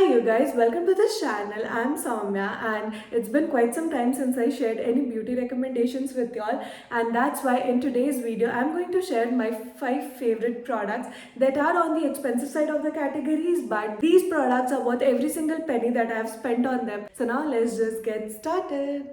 you guys, welcome to this channel. I'm Soumya and it's been quite some time since I shared any beauty recommendations with y'all, and that's why in today's video I'm going to share my 5 favorite products that are on the expensive side of the categories, but these products are worth every single penny that I've spent on them. So now let's just get started.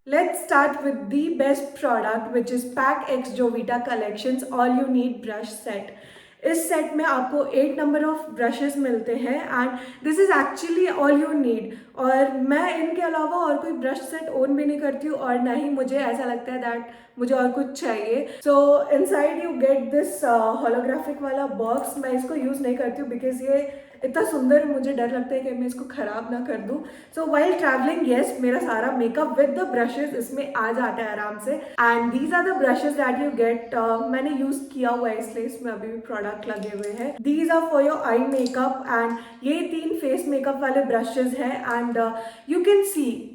Let's start with the best product, which is Pack X Jovita Collections All You Need Brush Set. इस set में आपको 8 number of brushes मिलते हैं and this is actually all you need. और मैं इनके अलावा और कोई ब्रश सेट ओन भी नहीं करती हूँ और ना ही मुझे ऐसा लगता है दैट मुझे और कुछ चाहिए। सो inside you get this holographic वाला बॉक्स। मैं इसको यूज़ नहीं करती हूँ बिकॉज ये इतना सुंदर, मुझे डर लगता है कि मैं इसको ख़राब ना कर दूँ। सो वाइल ट्रैवलिंग येस, मेरा सारा मेकअप विद द ब्रशेज इसमें आ जाता है आराम से। And these are the brushes that you get. मैंने यूज़ किया हुआ है इसलिए इसमें अभी भी प्रोडक्ट लगे हुए हैं। These are for your eye makeup and ये 3 फेस मेकअप वाले ब्रशेज हैं एंड यू कैन सी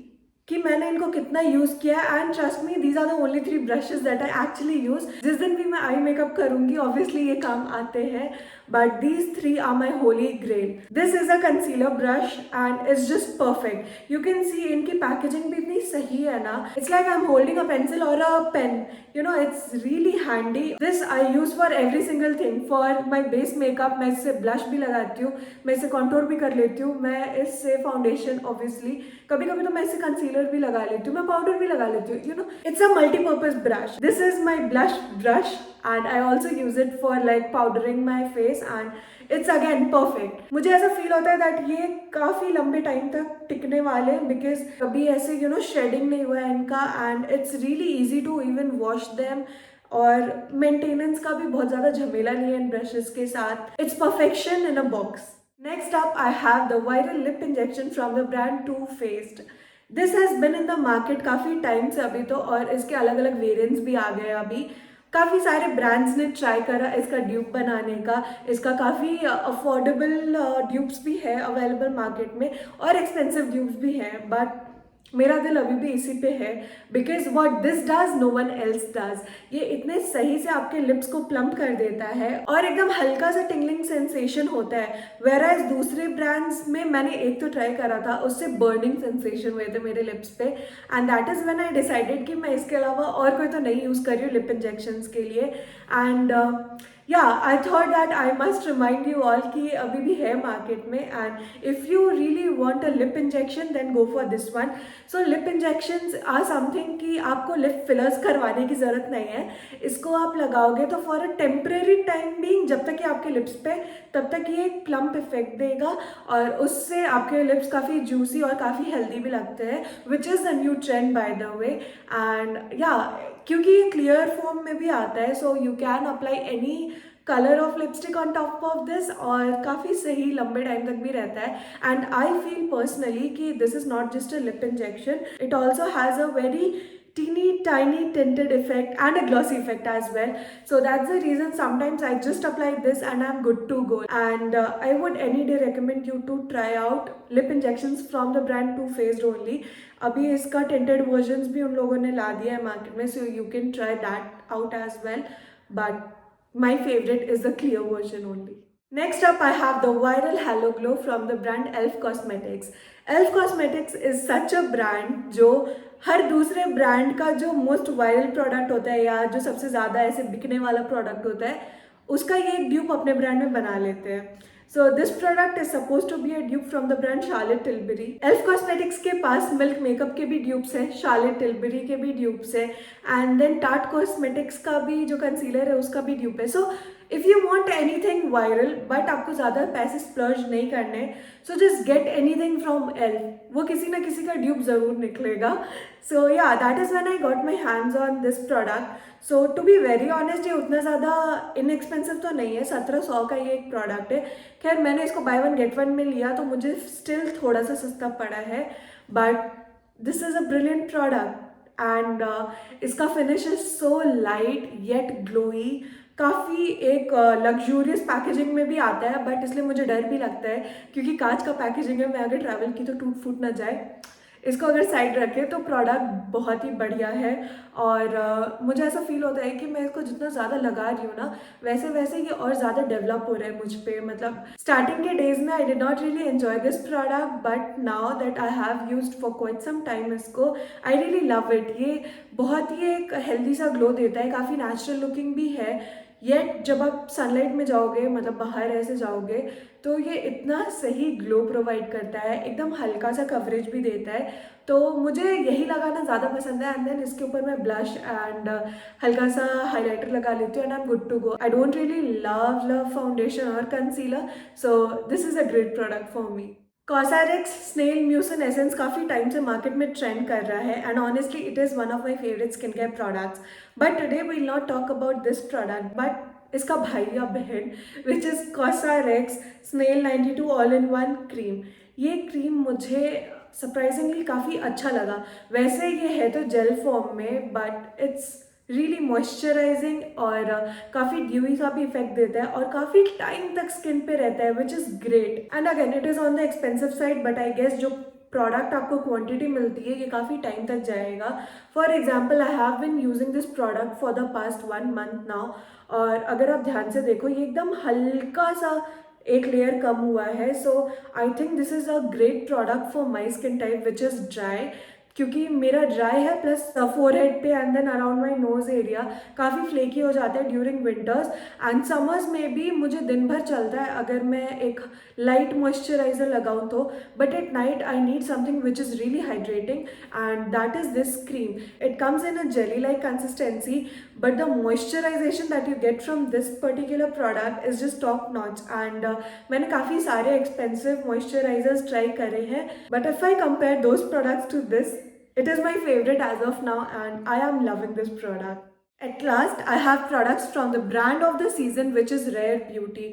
कि मैंने इनको कितना यूज़ किया है। And trust me, these are the only 3 brushes that I actually use. जिस दिन भी मैं आई मेकअप करूंगी ऑब्वियसली ये काम आते हैं, but these 3 are my holy grail. This is a concealer brush and it's just perfect. You can see इनकी पैकेजिंग भी इतनी सही है ना, it's like I am holding a pencil और a pen, you know, it's really handy. This I use for every single thing. For my base makeup मैं इससे blush भी लगाती हूँ, मैं इससे कॉन्टोर भी कर लेती हूँ, मैं इससे फाउंडेशन ऑब्वियसली, कभी कभी तो मैं इससे कंसीलर भी लगा लेती हूँ, मैं पाउडर भी लगा लेती हूँ, you know, it's a multipurpose brush. This is my blush brush and I also use it for like powdering my face and it's again perfect. मुझे ऐसा फील होता है दैट ये काफ़ी लंबे टाइम तक टिकने वाले हैं बिकॉज कभी ऐसे यू नो शेडिंग नहीं हुआ है इनका and it's really easy to even wash them और मेंटेनेंस का भी बहुत ज़्यादा झमेला नहीं है इन ब्रशेस के साथ। It's perfection in a box. Next up I have the viral lip injection from the brand Too Faced. This has been in the market काफ़ी टाइम से अभी तो, और इसके अलग अलग वेरिएंट्स भी आ गए अभी। काफ़ी सारे ब्रांड्स ने ट्राई करा इसका ड्यूप बनाने का। इसका काफ़ी अफोर्डेबल ड्यूप्स भी है अवेलेबल मार्केट में और एक्सपेंसिव ड्यूप्स भी हैं, बट मेरा दिल अभी भी इसी पे है because what this does no one else does. ये इतने सही से आपके लिप्स को प्लम्प कर देता है और एकदम हल्का सा टिंगलिंग सेंसेशन होता है। वेयर एज दूसरे ब्रांड्स में मैंने एक तो ट्राई करा था, उससे बर्निंग सेंसेशन हुए थे मेरे लिप्स पे and that is when I decided कि मैं इसके अलावा और कोई तो नहीं यूज़ कर रही हूँ लिप इंजेक्शंस के लिए। And I thought that I must remind you all कि अभी भी है मार्केट में and if you really want a lip injection then go for this one. So lip injections are something कि आपको लिप फिलर्स करवाने की ज़रूरत नहीं है। इसको आप लगाओगे तो for a temporary time being, जब तक कि आपके लिप्स पे, तब तक ये एक प्लम्प इफेक्ट देगा और उससे आपके लिप्स काफ़ी जूसी और काफ़ी हेल्दी भी लगते हैं, which is the new trend by the way. And क्योंकि ये क्लियर फॉर्म में भी आता है so you can apply any colour of lipstick on top of this और काफ़ी सही लंबे टाइम तक भी रहता है। एंड आई फील पर्सनली कि this is not just a lip injection, it also has a very teeny tiny tinted effect and a glossy effect as well. So that's the reason sometimes I just apply this and I'm good to go. And I would any day recommend you to try out lip injections from the brand Too Faced only. अभी इसका tinted versions भी उन लोगों ने ला दिया है market में, so you can try that out as well. But my favorite is the clear version only. Next up, I have the viral Halo Glow from the brand Elf Cosmetics. Elf Cosmetics is such a brand जो हर दूसरे brand का जो most viral product होता है या जो सबसे ज़्यादा ऐसे बिकने वाला प्रोडक्ट होता है उसका ये एक ड्यूप अपने ब्रांड में बना लेते हैं। So this product is supposed to be a dupe from the brand Charlotte Tilbury. Elf Cosmetics के पास मिल्क मेकअप के भी ड्यूप्स हैं, Charlotte Tilbury के भी ड्यूप्स हैं एंड देन Tarte Cosmetics का भी जो कंसीलर है उसका भी ड्यूप है। So if you want anything viral but आपको ज़्यादा पैसे स्प्लर्ज नहीं करने, so just get anything from elf, वो किसी ना किसी का ड्यूप ज़रूर निकलेगा। So yeah that is when I got my hands on this product. So to be very honest ये उतना ज़्यादा इनएक्सपेंसिव तो नहीं है, 1700 का ये एक प्रोडक्ट है। खैर मैंने इसको बाय वन गेट वन में लिया तो मुझे स्टिल थोड़ा सा सस्ता पड़ा है, but this is a brilliant product and इसका finish is so light yet glowy. काफ़ी एक लग्जूरियस पैकेजिंग में भी आता है, बट इसलिए मुझे डर भी लगता है क्योंकि कांच का पैकेजिंग है, मैं अगर ट्रैवल की तो टूट फूट ना जाए। इसको अगर साइड रखें तो प्रोडक्ट बहुत ही बढ़िया है। और मुझे ऐसा फील होता है कि मैं इसको जितना ज़्यादा लगा रही हूँ ना, वैसे वैसे ये और ज़्यादा डेवलप हो रहा है मुझ पे। मतलब स्टार्टिंग के डेज में I did not really enjoy this product, but now that I have used for quite some time इसको, आई रियली लव इट। ये बहुत ही एक हेल्दी सा ग्लो देता है, काफ़ी नेचुरल लुकिंग भी है। येट जब आप सनलाइट में जाओगे, मतलब बाहर ऐसे जाओगे, तो ये इतना सही ग्लो प्रोवाइड करता है, एकदम हल्का सा कवरेज भी देता है। तो मुझे यही लगाना ज़्यादा पसंद है। एंड देन इसके ऊपर मैं ब्लश एंड हल्का सा हाइलाइटर लगा लेती हूँ and I am good to go. I don't really love foundation और concealer, so this is a great product for me. Cosmetics snail mucin essence काफ़ी टाइम से मार्केट में ट्रेंड कर रहा है and honestly it is one of my favourite skin care products. But today we will not talk about this product, but इसका भाई या बहन, which is cosmetics snail 92 all in one cream. ये cream मुझे surprisingly काफ़ी अच्छा लगा। वैसे ये है तो जेल फॉर्म में, बट इट्स रियली मॉइस्चराइजिंग और काफ़ी ड्यूई सा भी इफेक्ट देता है और काफ़ी टाइम तक स्किन पे रहता है, which is great. And again it is on the expensive side, but I guess जो प्रोडक्ट आपको क्वांटिटी मिलती है ये काफ़ी टाइम तक जाएगा। For example I have been using this product for the past 1 month now, और अगर आप ध्यान से देखो ये एकदम हल्का सा एक लेयर कम हुआ है। So I think this is a great product for my skin type which is dry, क्योंकि मेरा ड्राई है, प्लस फोरहेड पे and then around my nose area काफ़ी फ्लेकी हो जाता है ड्यूरिंग विंटर्स एंड समर्स में भी। मुझे दिन भर चलता है अगर मैं एक लाइट मॉइस्चराइजर लगाऊं तो, but at night I need something which is really hydrating and that is this cream. It comes in a jelly like consistency, but the moisturisation that you get from this particular product is just top notch. And मैंने काफ़ी सारे expensive moisturisers try करे हैं, but if I compare those products to this, it is my favorite as of now and I am loving this product. At last, I have products from the brand of the season, which is Rare Beauty.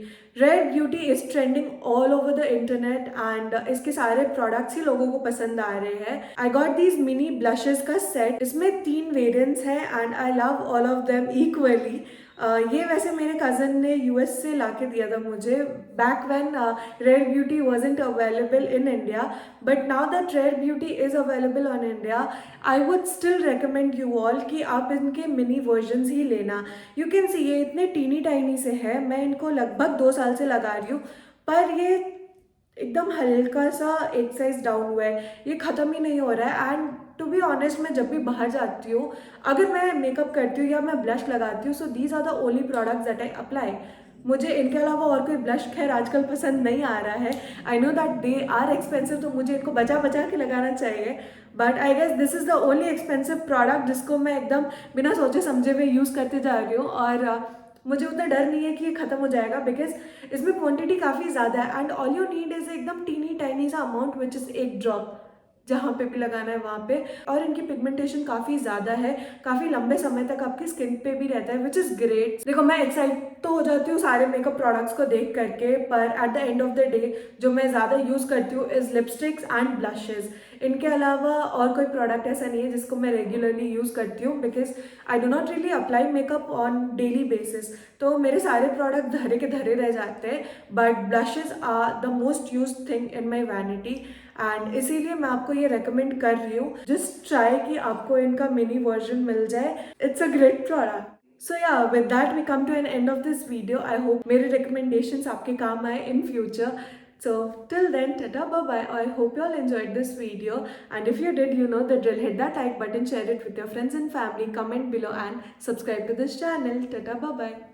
Rare Beauty is trending all over the internet and इसके सारे products ही लोगों को पसंद आ रहे हैं. I got these mini blushes का set. इसमें 3 variants हैं and I love all of them equally. ये वैसे मेरे कज़न ने US से ला के दिया था मुझे back when Rare Beauty wasn't available in India, but now that Rare Beauty is available on India, I would still recommend you all कि आप इनके मिनी वर्जन्स ही लेना। यू कैन सी ये इतने टीनी टाइनी से है, मैं इनको लगभग 2 साल से लगा रही हूँ, पर ये एकदम हल्का सा एक साइज डाउन हुआ है, ये ख़त्म ही नहीं हो रहा है। एंड टू बी ऑनेस्ट, मैं जब भी बाहर जाती हूँ, अगर मैं मेकअप करती हूँ या मैं ब्लश लगाती हूँ, so these are the only products that I apply. मुझे इनके अलावा और कोई ब्लश खैर आजकल पसंद नहीं आ रहा है। I know that they are expensive, तो मुझे इनको बचा बचा के लगाना चाहिए, but I guess this is the only expensive product जिसको मैं एकदम बिना सोचे समझे हुए यूज़ करते जा रही हूँ। और मुझे उतना डर नहीं है कि ये ख़त्म हो जाएगा, बिकॉज इसमें क्वांटिटी काफ़ी ज़्यादा है and all you need is एकदम टीनी टाइनी सा अमाउंट विच इज़ एक ड्रॉप, जहाँ पे भी लगाना है वहाँ पे। और इनकी पिगमेंटेशन काफ़ी ज़्यादा है, काफ़ी लंबे समय तक आपकी स्किन पे भी रहता है, विच इज़ ग्रेट। देखो मैं एक्साइट तो हो जाती हूँ सारे मेकअप प्रोडक्ट्स को देख करके, पर at the end of the day जो मैं ज़्यादा यूज़ करती हूँ इज़ लिपस्टिक्स एंड ब्लशेज़। इनके अलावा और कोई प्रोडक्ट ऐसा नहीं है जिसको मैं रेगुलरली यूज़ करती हूँ, because I do not really apply makeup on daily basis, तो मेरे सारे प्रोडक्ट धरे के धरे रह जाते हैं। But blushes are the most use thing in my vanity and इसीलिए मैं आपको ये रेकमेंड कर रही हूँ, जस्ट ट्राई कि आपको इनका मिनी वर्जन मिल जाए। It's a great product. So yeah, with that we come to an end of this video. I hope मेरे recommendations आपके काम आए in future. So till then, tata bye bye. I hope you all enjoyed this video, and if you did, you know the drill. Hit that like button, share it with your friends and family, comment below and subscribe to this channel. Tata bye bye.